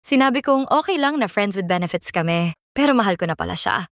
Sinabi kong okay lang na friends with benefits kami, pero mahal ko na pala siya.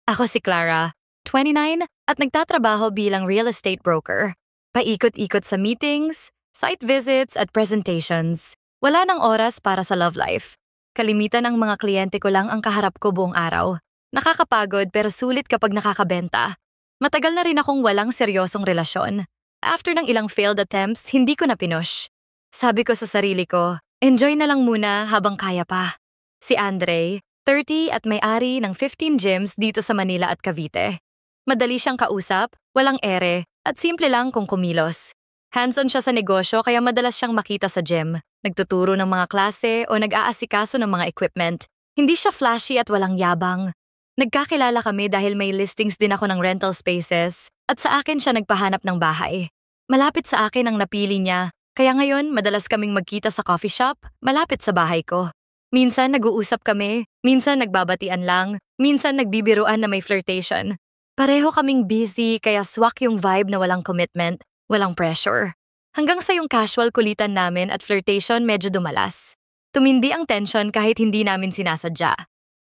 Ako si Clara, 29 at nagtatrabaho bilang real estate broker. Paikot-ikot sa meetings, site visits at presentations. Wala nang oras para sa love life. Kalimitan ng mga kliyente ko lang ang kaharap ko buong araw. Nakakapagod pero sulit kapag nakakabenta. Matagal na rin akong walang seryosong relasyon. After ng ilang failed attempts, hindi ko na pinush. Sabi ko sa sarili ko, enjoy na lang muna habang kaya pa. Si Andre, 30 at may-ari ng 15 gyms dito sa Manila at Cavite. Madali siyang kausap, walang ere, at simple lang kung kumilos. Hands-on siya sa negosyo kaya madalas siyang makita sa gym. Nagtuturo ng mga klase o nag-aasikaso ng mga equipment. Hindi siya flashy at walang yabang. Nagkakilala kami dahil may listings din ako ng rental spaces at sa akin siya nagpahanap ng bahay. Malapit sa akin ang napili niya, kaya ngayon madalas kaming magkita sa coffee shop malapit sa bahay ko. Minsan nag-uusap kami, minsan nagbabatian lang, minsan nagbibiruan na may flirtation. Pareho kaming busy kaya swak yung vibe na walang commitment, walang pressure. Hanggang sa yung casual kulitan namin at flirtation medyo dumalas. Tumindi ang tension kahit hindi namin sinasadya.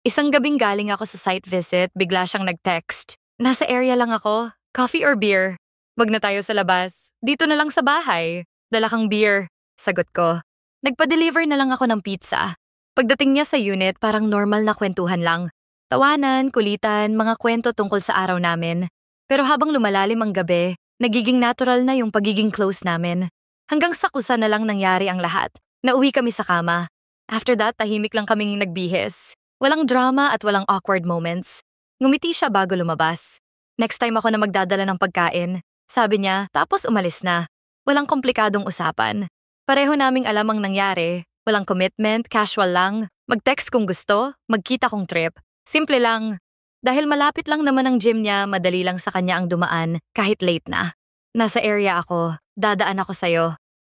Isang gabing galing ako sa site visit, bigla siyang nag-text. Nasa area lang ako, coffee or beer? Wag na tayo sa labas, dito na lang sa bahay. Dala kang beer, sagot ko. Nagpa-deliver na lang ako ng pizza. Pagdating niya sa unit, parang normal na kwentuhan lang. Tawanan, kulitan, mga kwento tungkol sa araw namin. Pero habang lumalalim ang gabi, nagiging natural na yung pagiging close namin. Hanggang sa kusa na lang nangyari ang lahat. Nauwi kami sa kama. After that, tahimik lang kaming nagbihis. Walang drama at walang awkward moments. Ngumiti siya bago lumabas. Next time ako na magdadala ng pagkain, sabi niya, tapos umalis na. Walang komplikadong usapan. Pareho naming alam ang nangyari. Walang commitment, casual lang. Mag-text kung gusto, magkita kung trip. Simple lang. Dahil malapit lang naman ang gym niya, madali lang sa kanya ang dumaan kahit late na. Nasa area ako, dadaan ako sa'yo.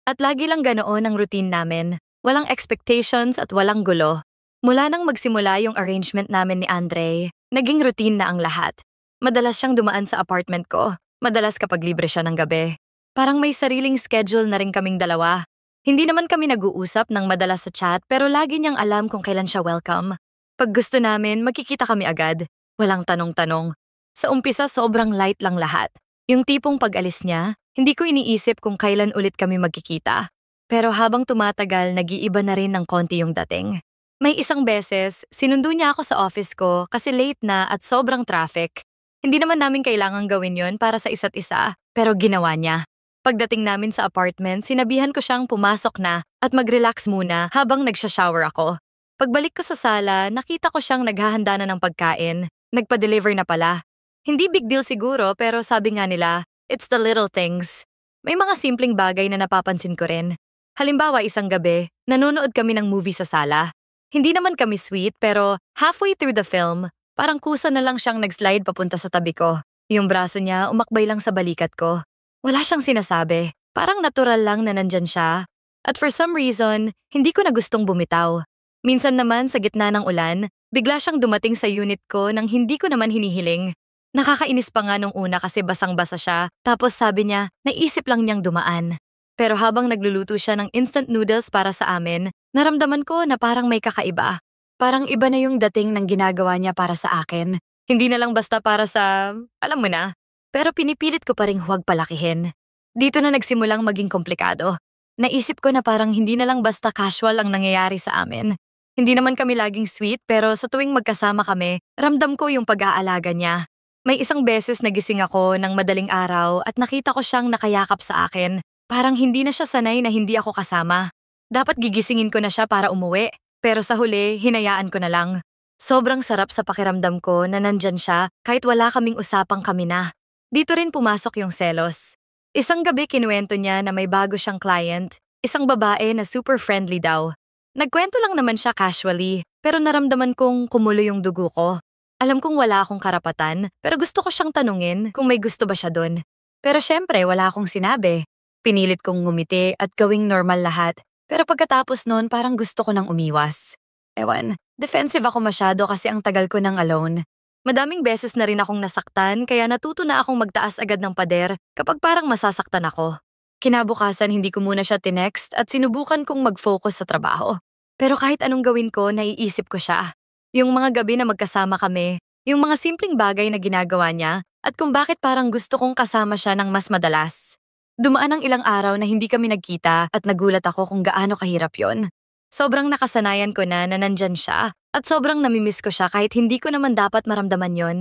At lagi lang ganoon ang routine namin. Walang expectations at walang gulo. Mula nang magsimula yung arrangement namin ni Andre, naging routine na ang lahat. Madalas siyang dumaan sa apartment ko. Madalas kapag libre siya ng gabi. Parang may sariling schedule na rin kaming dalawa. Hindi naman kami nag-uusap ng madalas sa chat pero lagi niyang alam kung kailan siya welcome. Pag gusto namin, magkikita kami agad. Walang tanong-tanong. Sa umpisa, sobrang light lang lahat. Yung tipong pag-alis niya, hindi ko iniisip kung kailan ulit kami magkikita. Pero habang tumatagal, nag-iiba na rin ng konti yung dating. May isang beses, sinundo niya ako sa office ko kasi late na at sobrang traffic. Hindi naman namin kailangang gawin yon para sa isa't isa, pero ginawa niya. Pagdating namin sa apartment, sinabihan ko siyang pumasok na at mag-relax muna habang nagsha-shower ako. Pagbalik ko sa sala, nakita ko siyang naghahanda na ng pagkain. Nagpa-deliver na pala. Hindi big deal siguro pero sabi nga nila, it's the little things. May mga simpleng bagay na napapansin ko rin. Halimbawa isang gabi, nanonood kami ng movie sa sala. Hindi naman kami sweet pero halfway through the film, parang kusa na lang siyang nag-slide papunta sa tabi ko. Yung braso niya umakbay lang sa balikat ko. Wala siyang sinasabi. Parang natural lang na nandyan siya. At for some reason, hindi ko na gustong bumitaw. Minsan naman sa gitna ng ulan, bigla siyang dumating sa unit ko nang hindi ko naman hinihiling. Nakakainis pa nga nung una kasi basang-basa siya, tapos sabi niya, naisip lang niyang dumaan. Pero habang nagluluto siya ng instant noodles para sa amin, naramdaman ko na parang may kakaiba. Parang iba na yung dating ng ginagawa niya para sa akin. Hindi na lang basta para sa, alam mo na. Pero pinipilit ko pa ring huwag palakihin. Dito na nagsimulang maging komplikado. Naisip ko na parang hindi na lang basta casual ang nangyayari sa amin. Hindi naman kami laging sweet pero sa tuwing magkasama kami, ramdam ko yung pag-aalaga niya. May isang beses nagising ako ng madaling araw at nakita ko siyang nakayakap sa akin. Parang hindi na siya sanay na hindi ako kasama. Dapat gigisingin ko na siya para umuwi, pero sa huli, hinayaan ko na lang. Sobrang sarap sa pakiramdam ko na nandyan siya kahit wala kaming usapang kami na. Dito rin pumasok yung selos. Isang gabi kinuwento niya na may bago siyang client, isang babae na super friendly daw. Nagkwento lang naman siya casually, pero naramdaman kong kumulo yung dugo ko. Alam kong wala akong karapatan, pero gusto ko siyang tanungin kung may gusto ba siya dun. Pero syempre, wala akong sinabi. Pinilit kong ngumiti at gawing normal lahat, pero pagkatapos nun parang gusto ko nang umiwas. Ewan, defensive ako masyado kasi ang tagal ko nang alone. Madaming beses na rin akong nasaktan kaya natuto na akong magtaas agad ng pader kapag parang masasaktan ako. Kinabukasan hindi ko muna siya tinext at sinubukan kong mag-focus sa trabaho. Pero kahit anong gawin ko, naiisip ko siya. Yung mga gabi na magkasama kami, yung mga simpleng bagay na ginagawa niya, at kung bakit parang gusto kong kasama siya ng mas madalas. Dumaan ang ilang araw na hindi kami nagkita at nagulat ako kung gaano kahirap yon. Sobrang nakasanayan ko na nandyan siya at sobrang namimiss ko siya kahit hindi ko naman dapat maramdaman yon.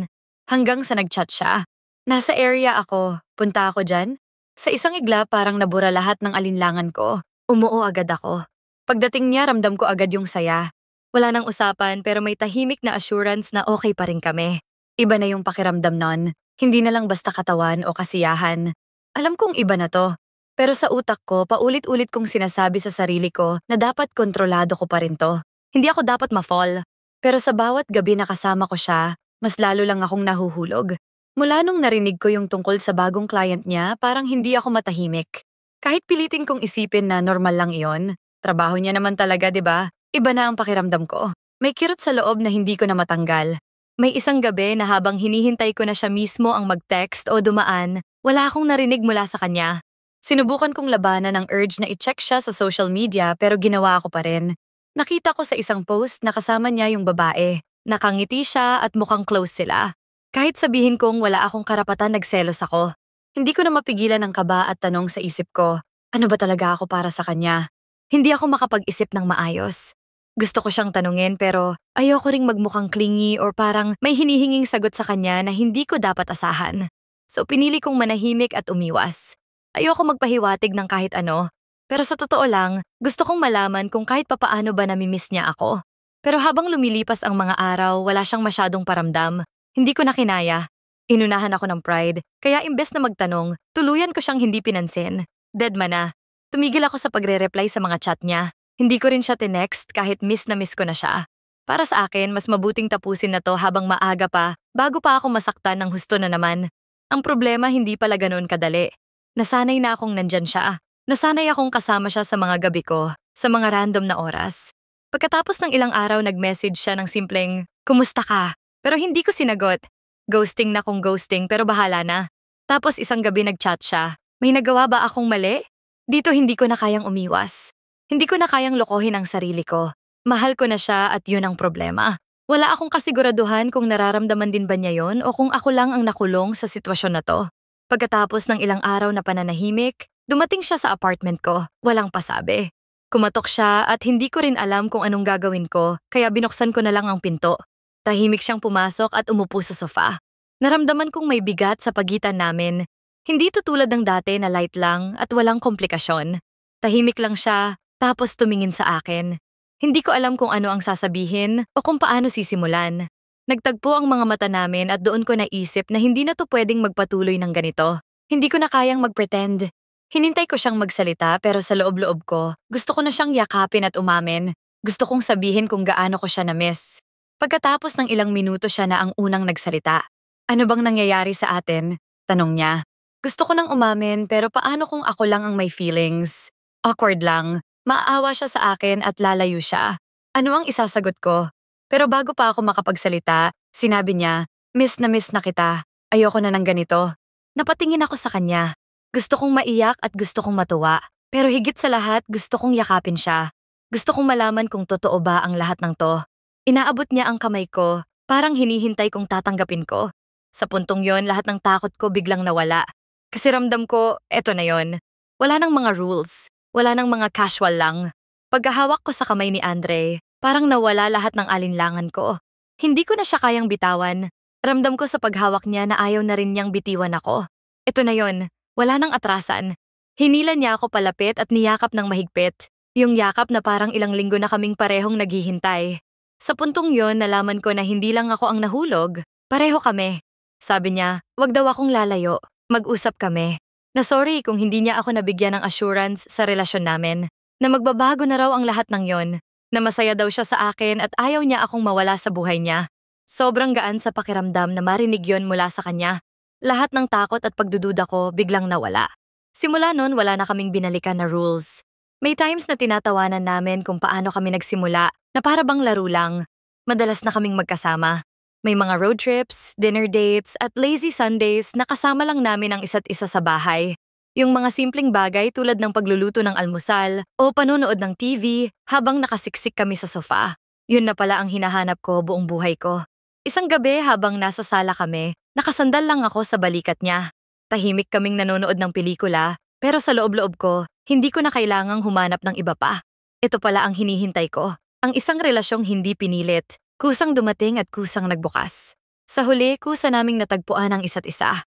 Hanggang sa nagchat siya. Nasa area ako, punta ako dyan. Sa isang igla parang nabura lahat ng alinlangan ko. Umuo agad ako. Pagdating niya ramdam ko agad yung saya. Wala nang usapan pero may tahimik na assurance na okay pa rin kami. Iba na yung pakiramdam nun. Hindi na lang basta katawan o kasiyahan. Alam kong iba na to. Pero sa utak ko, paulit-ulit kong sinasabi sa sarili ko na dapat kontrolado ko pa rin to. Hindi ako dapat ma-fall. Pero sa bawat gabi na kasama ko siya, mas lalo lang akong nahuhulog. Mula nung narinig ko yung tungkol sa bagong client niya, parang hindi ako matahimik. Kahit pilitin kong isipin na normal lang iyon, trabaho niya naman talaga, 'di ba? Iba na ang pakiramdam ko. May kirot sa loob na hindi ko na matanggal. May isang gabi na habang hinihintay ko na siya mismo ang mag-text o dumaan, wala akong narinig mula sa kanya. Sinubukan kong labanan ang urge na i-check siya sa social media pero ginawa ko pa rin. Nakita ko sa isang post na kasama niya yung babae. Nakangiti siya at mukhang close sila. Kahit sabihin kong wala akong karapatan, nagselos ako. Hindi ko na mapigilan ang kaba at tanong sa isip ko, ano ba talaga ako para sa kanya? Hindi ako makapag-isip ng maayos. Gusto ko siyang tanungin pero ayoko ring magmukhang clingy or parang may hinihinging sagot sa kanya na hindi ko dapat asahan. So pinili kong manahimik at umiwas. Ayoko magpahiwatig ng kahit ano. Pero sa totoo lang, gusto kong malaman kung kahit papaano ba namimiss niya ako. Pero habang lumilipas ang mga araw, wala siyang masyadong paramdam. Hindi ko na kinaya. Inunahan ako ng pride, kaya imbes na magtanong, tuluyan ko siyang hindi pinansin. Deadma na. Tumigil ako sa pagre-reply sa mga chat niya. Hindi ko rin siya tinext kahit miss na miss ko na siya. Para sa akin, mas mabuting tapusin na to habang maaga pa, bago pa ako masaktan ng husto na naman. Ang problema hindi pala ganoon kadali. Nasanay na akong nandyan siya. Nasanay akong kasama siya sa mga gabi ko, sa mga random na oras. Pagkatapos ng ilang araw nag-message siya ng simpleng, "Kumusta ka?" Pero hindi ko sinagot. Ghosting na kung ghosting pero bahala na. Tapos isang gabi nag-chat siya. May nagawa ba akong mali? Dito hindi ko na kayang umiwas. Hindi ko na kayang lokohin ang sarili ko. Mahal ko na siya at yun ang problema. Wala akong kasiguraduhan kung nararamdaman din ba niya yon o kung ako lang ang nakulong sa sitwasyon na to. Pagkatapos ng ilang araw na pananahimik, dumating siya sa apartment ko, walang pasabi. Kumatok siya at hindi ko rin alam kung anong gagawin ko kaya binuksan ko na lang ang pinto. Tahimik siyang pumasok at umupo sa sofa. Naramdaman kong may bigat sa pagitan namin. Hindi tutulad ng dati na light lang at walang komplikasyon. Tahimik lang siya, tapos tumingin sa akin. Hindi ko alam kung ano ang sasabihin o kung paano sisimulan. Nagtagpo ang mga mata namin at doon ko naisip na hindi na to pwedeng magpatuloy ng ganito. Hindi ko na kayang mag-pretend. Hinintay ko siyang magsalita pero sa loob-loob ko, gusto ko na siyang yakapin at umamin. Gusto kong sabihin kung gaano ko siya na-miss. Pagkatapos ng ilang minuto siya na ang unang nagsalita. Ano bang nangyayari sa atin? Tanong niya. Gusto ko nang umamin pero paano kung ako lang ang may feelings? Awkward lang. Maaawa siya sa akin at lalayo siya. Ano ang isasagot ko? Pero bago pa ako makapagsalita, sinabi niya, miss na kita. Ayoko na ng ganito. Napatingin ako sa kanya. Gusto kong maiyak at gusto kong matuwa. Pero higit sa lahat, gusto kong yakapin siya. Gusto kong malaman kung totoo ba ang lahat ng to. Inaabot niya ang kamay ko, parang hinihintay kong tatanggapin ko. Sa puntong yon, lahat ng takot ko biglang nawala. Kasi ramdam ko, eto na yon. Wala nang mga rules. Wala nang mga casual lang. Pagkahawak ko sa kamay ni Andre, parang nawala lahat ng alinlangan ko. Hindi ko na siya kayang bitawan. Ramdam ko sa paghawak niya na ayaw na rin niyang bitiwan ako. Eto na yon. Wala nang atrasan. Hinila niya ako palapit at niyakap ng mahigpit. Yung yakap na parang ilang linggo na kaming parehong naghihintay. Sa puntong yon, nalaman ko na hindi lang ako ang nahulog. Pareho kami. Sabi niya, wag daw akong lalayo. Mag-usap kami. Na sorry kung hindi niya ako nabigyan ng assurance sa relasyon namin. Na magbabago na raw ang lahat ng yon. Na masaya daw siya sa akin at ayaw niya akong mawala sa buhay niya. Sobrang gaan sa pakiramdam na marinig yon mula sa kanya. Lahat ng takot at pagdududa ko biglang nawala. Simula nun, wala na kaming binalikan na rules. May times na tinatawanan namin kung paano kami nagsimula na para bang laro lang. Madalas na kaming magkasama. May mga road trips, dinner dates at lazy Sundays na kasama lang namin ang isa't isa sa bahay. Yung mga simpleng bagay tulad ng pagluluto ng almusal o panonood ng TV habang nakasiksik kami sa sofa. Yun na pala ang hinahanap ko buong buhay ko. Isang gabi habang nasa sala kami, nakasandal lang ako sa balikat niya. Tahimik kaming nanonood ng pelikula, pero sa loob-loob ko, hindi ko na kailangang humanap ng iba pa. Ito pala ang hinihintay ko. Ang isang relasyong hindi pinilit, kusang dumating at kusang nagbukas. Sa huli, kusa naming natagpuan ang isa't isa.